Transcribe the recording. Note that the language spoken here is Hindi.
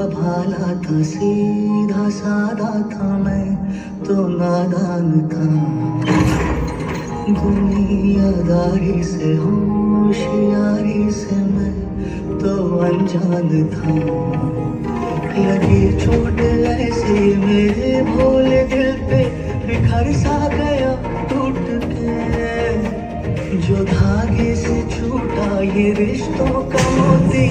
भाला था, सीधा सादा था, मैं तो नादान था। दुनियादारी से होशियारी से मैं तो अनजान था। लगी चोट ऐसी मेरे भोले दिल पे, बिखर सा गया टूट के। जो धागे से छूटा ये रिश्तों का मोती,